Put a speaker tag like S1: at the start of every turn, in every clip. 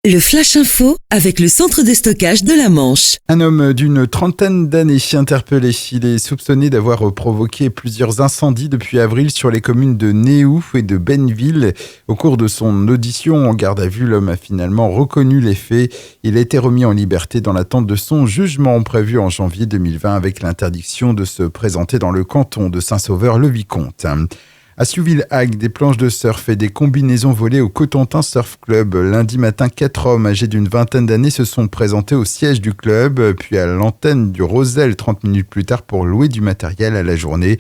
S1: Le Flash Info avec le centre de stockage de la Manche.
S2: Un homme d'une trentaine d'années interpellé. Il est soupçonné d'avoir provoqué plusieurs incendies depuis avril sur les communes de Néou et de Benneville. Au cours de son audition en garde à vue, l'homme a finalement reconnu les faits. Il a été remis en liberté dans l'attente de son jugement prévu en janvier 2020 avec l'interdiction de se présenter dans le canton de Saint-Sauveur-le-Vicomte. À Siouville-Hague, des planches de surf et des combinaisons volées au Cotentin Surf Club. Lundi matin, 4 hommes âgés d'une vingtaine d'années se sont présentés au siège du club, puis à l'antenne du Rosel 30 minutes plus tard pour louer du matériel à la journée.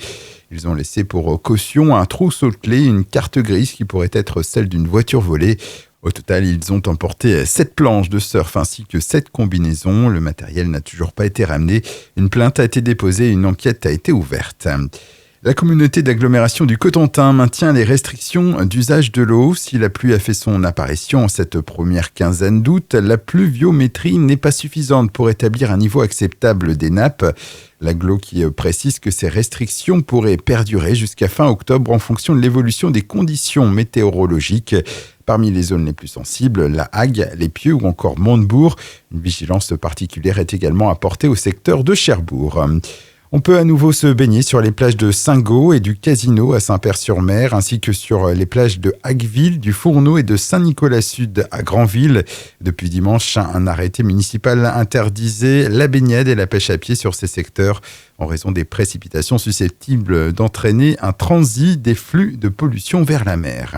S2: Ils ont laissé pour caution un trousseau de clés, une carte grise qui pourrait être celle d'une voiture volée. Au total, ils ont emporté 7 planches de surf ainsi que 7 combinaisons. Le matériel n'a toujours pas été ramené. Une plainte a été déposée et une enquête a été ouverte. La communauté d'agglomération du Cotentin maintient les restrictions d'usage de l'eau. Si la pluie a fait son apparition en cette première quinzaine d'août, la pluviométrie n'est pas suffisante pour établir un niveau acceptable des nappes. L'agglo qui précise que ces restrictions pourraient perdurer jusqu'à fin octobre en fonction de l'évolution des conditions météorologiques. Parmi les zones les plus sensibles, la Hague, les Pieux ou encore Montebourg. Une vigilance particulière est également apportée au secteur de Cherbourg. On peut à nouveau se baigner sur les plages de Saint-Gau et du Casino à Saint-Père-sur-Mer, ainsi que sur les plages de Hagueville, du Fourneau et de Saint-Nicolas-Sud à Granville. Depuis dimanche, un arrêté municipal interdisait la baignade et la pêche à pied sur ces secteurs en raison des précipitations susceptibles d'entraîner un transit des flux de pollution vers la mer.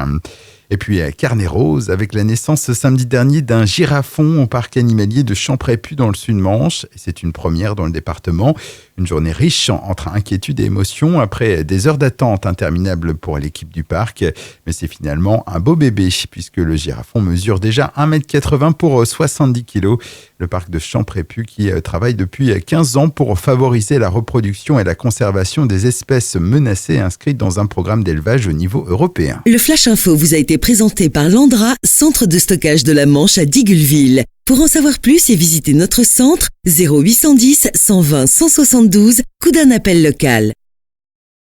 S2: Et puis à Carnet-Rose, avec la naissance samedi dernier d'un girafon au parc animalier de Champrépus dans le Sud-Manche. Et c'est une première dans le département. Une journée riche entre inquiétude et émotion après des heures d'attente interminables pour l'équipe du parc. Mais c'est finalement un beau bébé puisque le girafon mesure déjà 1,80 m pour 70 kg. Le parc de Champrépus qui travaille depuis 15 ans pour favoriser la reproduction et la conservation des espèces menacées inscrites dans un programme d'élevage au niveau européen.
S1: Le Flash Info vous a été présenté par Landra, centre de stockage de la Manche à Digulleville. Pour en savoir plus et visiter notre centre, 0810 120 172, coup d'un appel local.